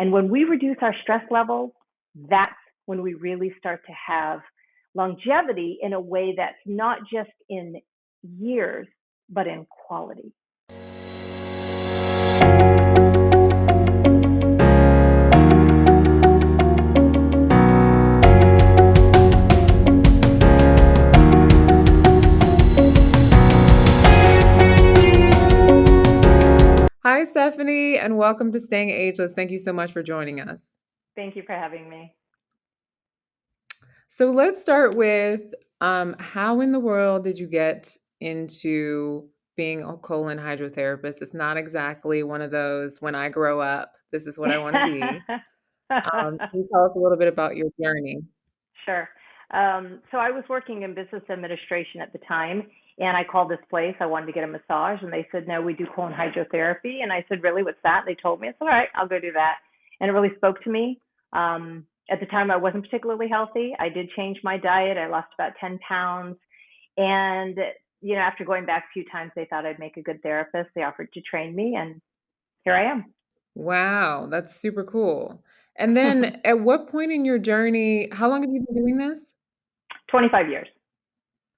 And when we reduce our stress levels, that's when we really start to have longevity in a way that's not just in years, but in quality. Hi, Stephanie, and welcome to Staying Ageless. Thank you so much for joining us. Thank you for having me. So let's start with how in the world did you get into being a colon hydrotherapist? It's not exactly one of those, when I grow up, this is what I want to be. Can you tell us a little bit about your journey? Sure. So I was working in business administration at the time, and I called this place. I wanted to get a massage, and they said, no, we do colon hydrotherapy. And I said, really, what's that? They told me. I said, all right, I'll go do that. And it really spoke to me. At the time, I wasn't particularly healthy. I did change my diet. I lost about 10 pounds. And, after going back a few times, they thought I'd make a good therapist. They offered to train me, and here I am. Wow, that's super cool. And then at what point in your journey, how long have you been doing this? 25 years.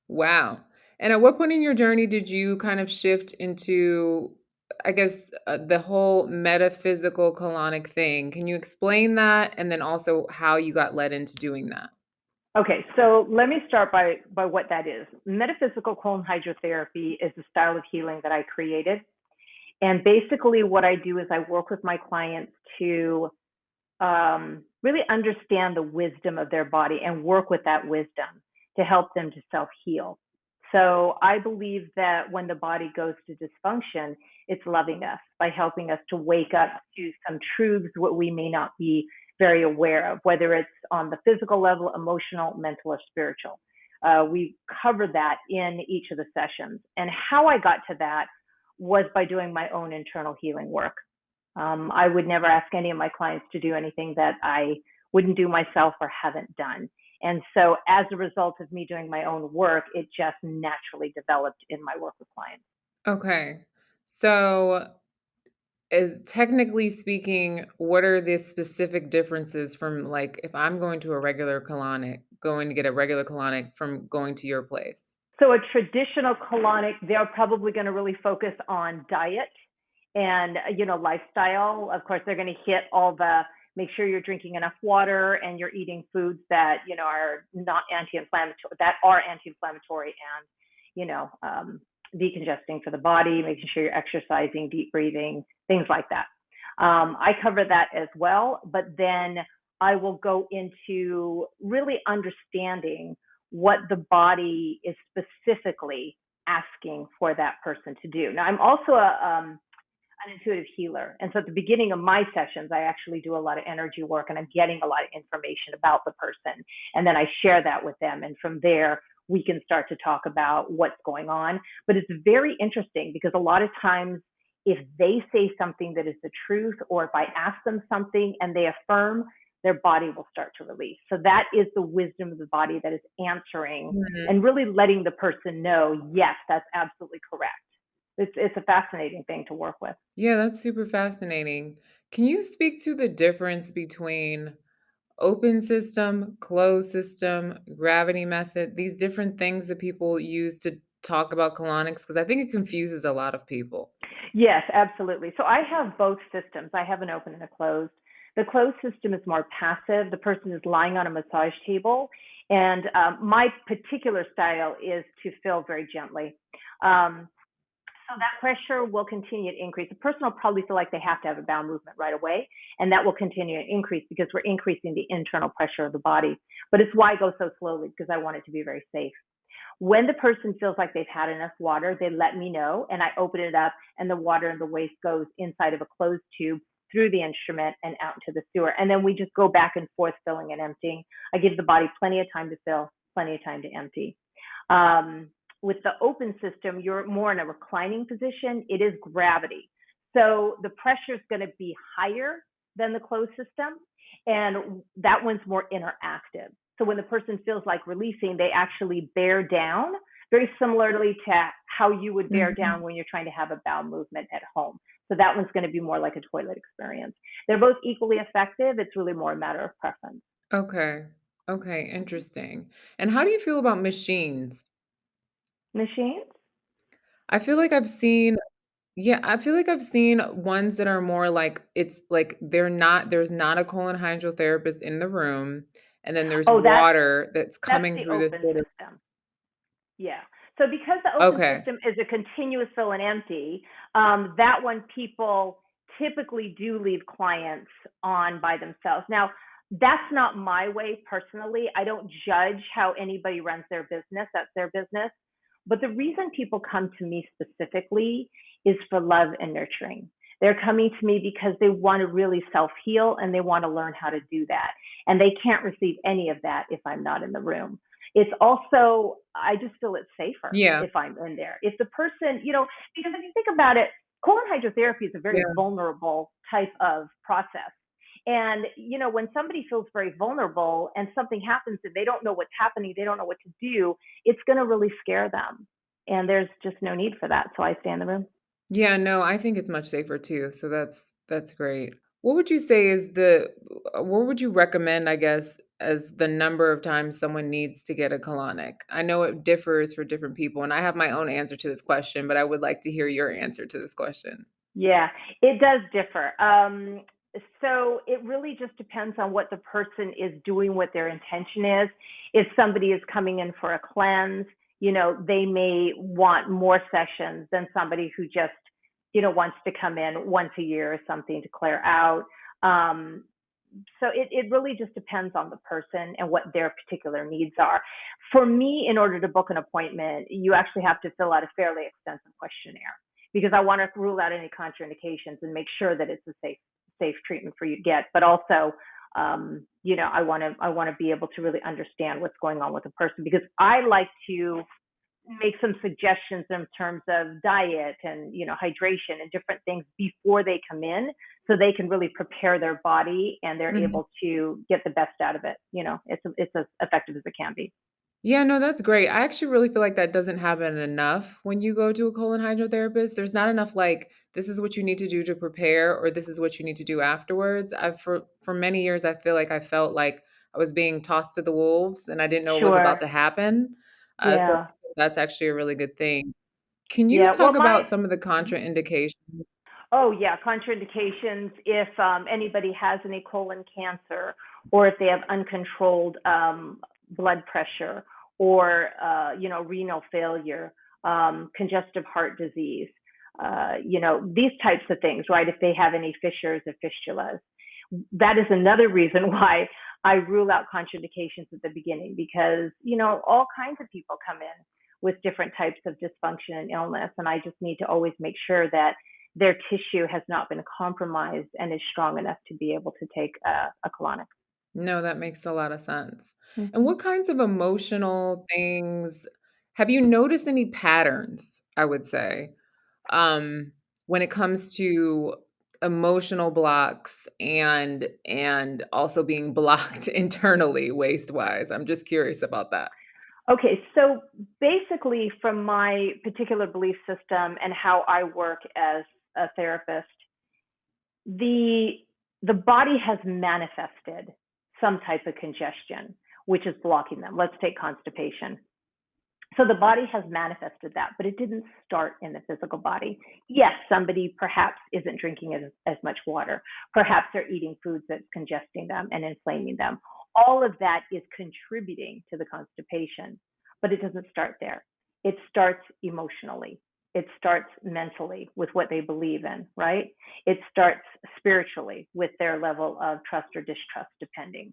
Wow. And at what point in your journey did you kind of shift into, I guess, the whole metaphysical colonic thing? Can you explain that? And then also how you got led into doing that? Okay, so let me start by what that is. Metaphysical colon hydrotherapy is the style of healing that I created. And basically, what I do is I work with my clients to really understand the wisdom of their body and work with that wisdom to help them to self heal. So I believe that when the body goes to dysfunction, it's loving us by helping us to wake up to some truths what we may not be very aware of, whether it's on the physical level, emotional, mental, or spiritual. We covered that in each of the sessions. And how I got to that was by doing my own internal healing work. I would never ask any of my clients to do anything that I wouldn't do myself or haven't done. And so as a result of me doing my own work, it just naturally developed in my work with clients. Okay. So, is technically speaking, what are the specific differences from, like, if I'm going to a regular colonic, going to get a regular colonic from going to your place? So a traditional colonic, they're probably going to really focus on diet and, lifestyle. Of course, they're going to hit all the make sure you're drinking enough water and you're eating foods that, are not anti-inflammatory, that are anti-inflammatory and, decongesting for the body, making sure you're exercising, deep breathing, things like that. I cover that as well, but then I will go into really understanding what the body is specifically asking for that person to do. Now, I'm also an intuitive healer. And so at the beginning of my sessions, I actually do a lot of energy work and I'm getting a lot of information about the person. And then I share that with them. And from there, we can start to talk about what's going on. But it's very interesting because a lot of times, if they say something that is the truth, or if I ask them something and they affirm, their body will start to release. So that is the wisdom of the body that is answering Mhm. and really letting the person know, yes, that's absolutely correct. It's a fascinating thing to work with. Yeah, that's super fascinating. Can you speak to the difference between open system, closed system, gravity method, these different things that people use to talk about colonics? Because I think it confuses a lot of people. Yes, absolutely. So I have both systems. I have an open and a closed. The closed system is more passive. The person is lying on a massage table. And my particular style is to fill very gently. Um, so that pressure will continue to increase. The person will probably feel like they have to have a bowel movement right away, and that will continue to increase because we're increasing the internal pressure of the body. But it's why I go so slowly, because I want it to be very safe. When the person feels like they've had enough water, they let me know and I open it up and the water and the waste goes inside of a closed tube through the instrument and out into the sewer. And then we just go back and forth filling and emptying. I give the body plenty of time to fill, plenty of time to empty. With the open system, you're more in a reclining position. It is gravity. So the pressure is going to be higher than the closed system, and that one's more interactive. So when the person feels like releasing, they actually bear down. very similarly to how you would bear Mhm. down when you're trying to have a bowel movement at home. So that one's going to be more like a toilet experience. They're both equally effective. It's really more a matter of preference. Okay. Okay, interesting. And how do you feel about machines? Machines? I feel like I've seen Yeah, I feel like I've seen ones that are more like it's like there's not a colon hydrotherapist in the room, and then there's Oh, water that's that's coming the through this open sort of system. Yeah. So because the open Okay. system is a continuous fill and empty, that one people typically do leave clients on by themselves. Now, that's not my way personally. I don't judge how anybody runs their business. That's their business. But the reason people come to me specifically is for love and nurturing. They're coming to me because they want to really self heal and they want to learn how to do that. And they can't receive any of that if I'm not in the room. It's also, I just feel it's safer Yeah, if I'm in there. If the person, because if you think about it, colon hydrotherapy is a very yeah. vulnerable type of process. And, when somebody feels very vulnerable and something happens and they don't know what's happening, they don't know what to do, it's going to really scare them. And there's just no need for that. So I stay in the room. Yeah, no, I think it's much safer too, so that's great. What would you say is what would you recommend, I guess, as the number of times someone needs to get a colonic? I know it differs for different people, and I have my own answer to this question, but I would like to hear your answer to this question. Yeah, it does differ. So it really just depends on what the person is doing, what their intention is. If somebody is coming in for a cleanse, they may want more sessions than somebody who just, wants to come in once a year or something to clear out. Um, so it really just depends on the person and what their particular needs are. For me, in order to book an appointment, you actually have to fill out a fairly extensive questionnaire because I want to rule out any contraindications and make sure that it's a safe treatment for you to get. But also, I want to be able to really understand what's going on with the person because I like to make some suggestions in terms of diet and hydration and different things before they come in so they can really prepare their body and they're Mhm. able to get the best out of it. It's as effective as it can be. Yeah, no, that's great. I actually really feel like that doesn't happen enough when you go to a colon hydrotherapist. There's not enough like this is what you need to do to prepare or this is what you need to do afterwards. I've for many years I feel like I felt like I was being tossed to the wolves and I didn't know what was about Sure. to happen. So Yeah. that's actually a really good thing. Can you Yeah. Well, talk about some of the contraindications? oh yeah, contraindications if anybody has any colon cancer or if they have uncontrolled blood pressure or renal failure, congestive heart disease, these types of things, right? If they have any fissures or fistulas, that is another reason why I rule out contraindications at the beginning because all kinds of people come in with different types of dysfunction and illness, and I just need to always make sure that their tissue has not been compromised and is strong enough to be able to take a colonic. No, that makes a lot of sense. And Mm-hmm. what kinds of emotional things have you noticed any patterns, I would say, um, when it comes to emotional blocks and also being blocked internally waste-wise? I'm just curious about that. Okay, so basically, from my particular belief system and how I work as a therapist, the the body has manifested some type of congestion, which is blocking them. Let's take constipation. So the body has manifested that, but it didn't start in the physical body. Yes, somebody perhaps isn't drinking as much water. Perhaps they're eating foods that's congesting them and inflaming them. All of that is contributing to the constipation, but it doesn't start there. It starts emotionally. It starts mentally with what they believe in, right? It starts spiritually with their level of trust or distrust, depending.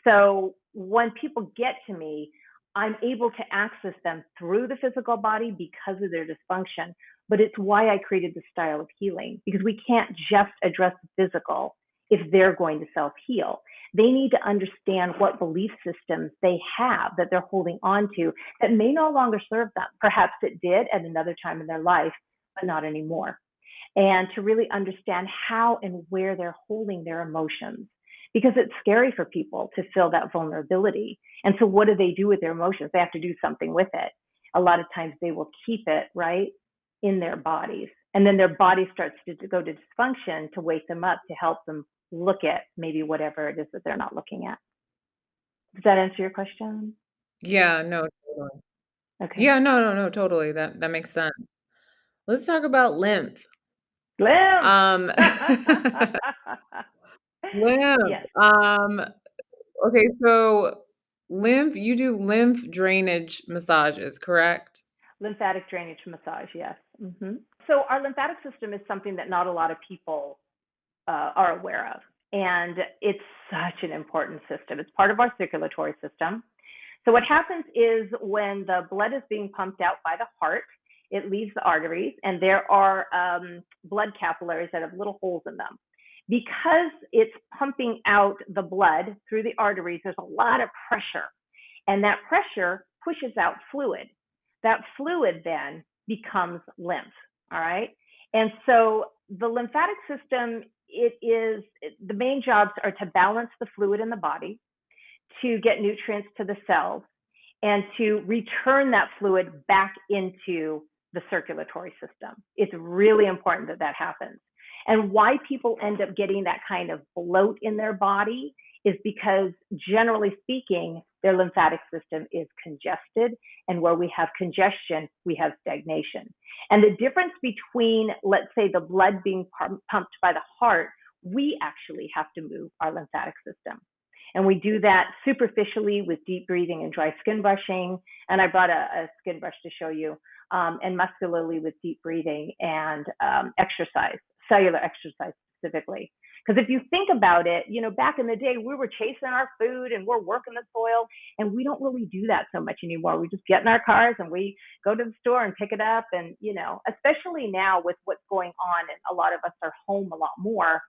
So when people get to me, I'm able to access them through the physical body because of their dysfunction. But it's why I created the style of healing because we can't just address the physical if they're going to self heal. They need to understand what belief systems they have that they're holding on to that may no longer serve them. Perhaps it did at another time in their life, but not anymore. And to really understand how and where they're holding their emotions because it's scary for people to feel that vulnerability. And so what do they do with their emotions? They have to do something with it. a lot of times they will keep it right in their bodies. And then their body starts to go to dysfunction to wake them up to help them look at maybe whatever it is that they're not looking at. Does that answer your question? Yeah, no, totally. Okay. Yeah, no, totally. That makes sense. Let's talk about lymph. Lymph. Um, lymph. Yes. Okay, so you do lymph drainage massages, correct? Lymphatic drainage massage. Yes. So our lymphatic system is something that not a lot of people are aware of. And it's such an important system. It's part of our circulatory system. So what happens is when the blood is being pumped out by the heart, it leaves the arteries, and there are blood capillaries that have little holes in them. Because it's pumping out the blood through the arteries, there's a lot of pressure, and that pressure pushes out fluid. That fluid then becomes lymph, all right? And so the lymphatic system, the main jobs are to balance the fluid in the body, to get nutrients to the cells, and to return that fluid back into the circulatory system. It's really important that that happens. And why people end up getting that kind of bloat in their body is because, generally speaking, their lymphatic system is congested. And where we have congestion, we have stagnation. And the difference between, let's say, the blood being pumped by the heart, we actually have to move our lymphatic system. And we do that superficially with deep breathing and dry skin brushing. And I brought a skin brush to show you, and muscularly with deep breathing and exercise, cellular exercise specifically. Because if you think about it, back in the day, we were chasing our food and we're working the soil, and we don't really do that so much anymore. We just get in our cars and we go to the store and pick it up. And, especially now with what's going on, and a lot of us are home a lot more,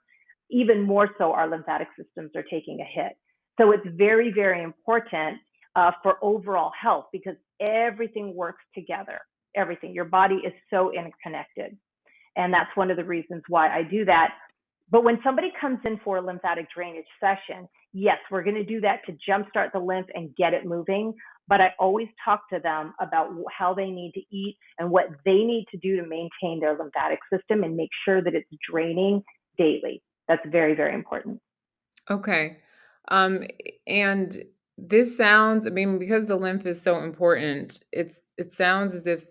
even more so our lymphatic systems are taking a hit. So it's very, very important for overall health, because everything works together. Everything. Your body is so interconnected. And that's one of the reasons why I do that. But when somebody comes in for a lymphatic drainage session, yes, we're going to do that to jumpstart the lymph and get it moving. But I always talk to them about how they need to eat and what they need to do to maintain their lymphatic system and make sure that it's draining daily. That's very, very important. Okay. And this sounds, because the lymph is so important, it sounds as if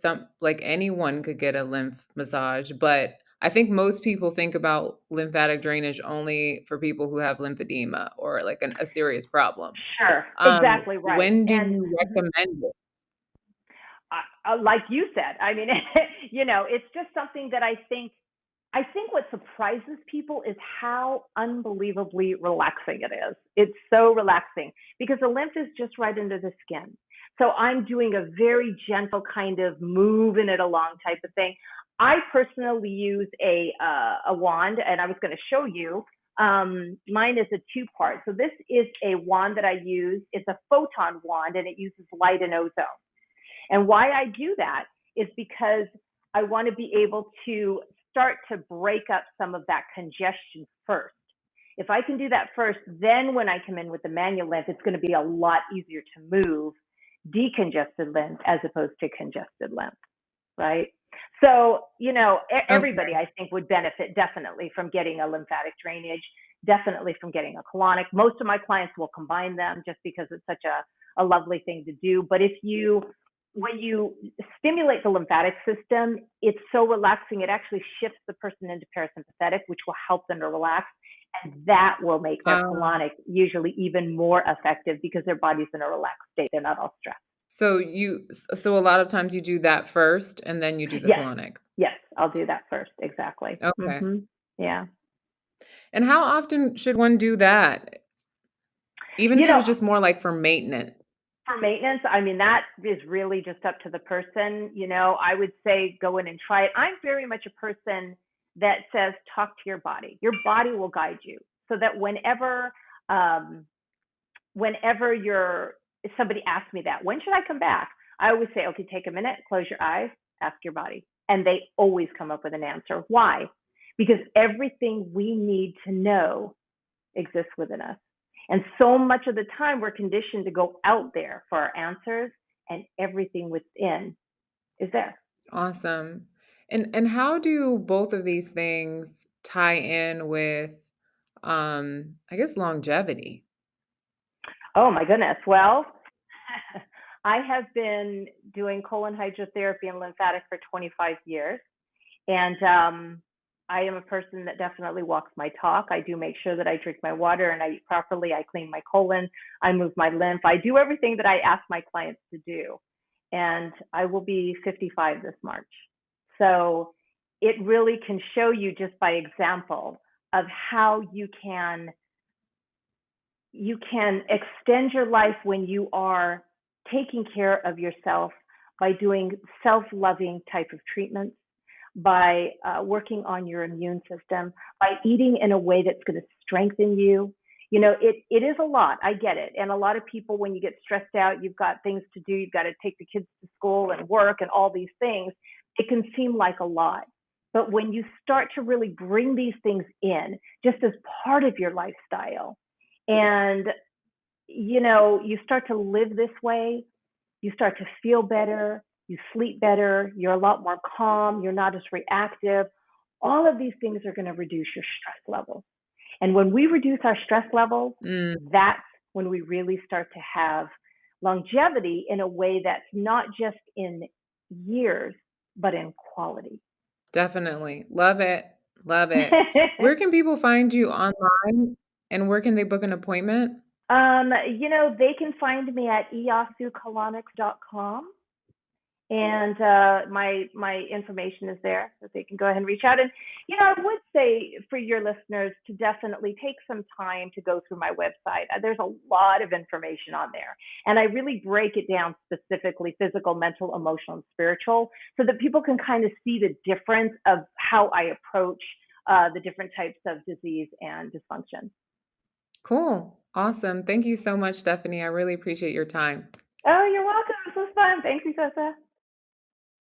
anyone could get a lymph massage, but I think most people think about lymphatic drainage only for people who have lymphedema or like a serious problem. Sure, exactly right. When do you recommend it? Like you said, it's just something that I think what surprises people is how unbelievably relaxing it is. It's so relaxing because the lymph is just right under the skin. So I'm doing a very gentle kind of moving it along type of thing. I personally use a wand, and I was going to show you. Mine is a two-part. So this is a wand that I use. It's a photon wand, and it uses light and ozone. And why I do that is because I want to be able to start to break up some of that congestion first. If I can do that first, then when I come in with the manual lymph, it's going to be a lot easier to move decongested lymph as opposed to congested lymph, right? So, everybody I think would benefit definitely from getting a lymphatic drainage, definitely from getting a colonic. Most of my clients will combine them just because it's such a lovely thing to do. But when you stimulate the lymphatic system, it's so relaxing. It actually shifts the person into parasympathetic, which will help them to relax. And that will make their colonic usually even more effective because their body's in a relaxed state. They're not all stressed. So a lot of times you do that first and then you do the colonic. Yes, I'll do that first. Exactly. Okay. Yeah. And how often should one do that? Even if it was just more like for maintenance. For maintenance, that is really just up to the person. I would say go in and try it. I'm very much a person that says, talk to your body. Your body will guide you so that whenever somebody asks me that, when should I come back? I always say, okay, take a minute, close your eyes, ask your body. And they always come up with an answer. Why? Because everything we need to know exists within us. And so much of the time we're conditioned to go out there for our answers, and everything within is there. Awesome. And how do both of these things tie in with, I guess, longevity? Oh my goodness. Well, I have been doing colon hydrotherapy and lymphatic for 25 years. And I am a person that definitely walks my talk. I do make sure that I drink my water and I eat properly. I clean my colon. I move my lymph. I do everything that I ask my clients to do. And I will be 55 this March. So it really can show you just by example of how you can extend your life when you are taking care of yourself by doing self-loving type of treatments, by working on your immune system, by eating in a way that's going to strengthen you. It is a lot. I get it. And a lot of people, when you get stressed out, you've got things to do, you've got to take the kids to school and work and all these things. It can seem like a lot. But when you start to really bring these things in just as part of your lifestyle, and you start to live this way, you start to feel better, you sleep better, you're a lot more calm, you're not as reactive. All of these things are going to reduce your stress levels. And when we reduce our stress levels, Mm, that's when we really start to have longevity in a way that's not just in years, but in quality. definitely. Love it. Love it. Where can people find you online and where can they book an appointment? They can find me at eosucolonics.com. And my information is there, so they can go ahead and reach out. And I would say for your listeners to definitely take some time to go through my website. There's a lot of information on there, and I really break it down specifically: physical, mental, emotional, and spiritual, so that people can kind of see the difference of how I approach the different types of disease and dysfunction. Cool. Awesome. Thank you so much, Stephanie. I really appreciate your time. Oh, you're welcome. This was fun. Thanks, Esosa.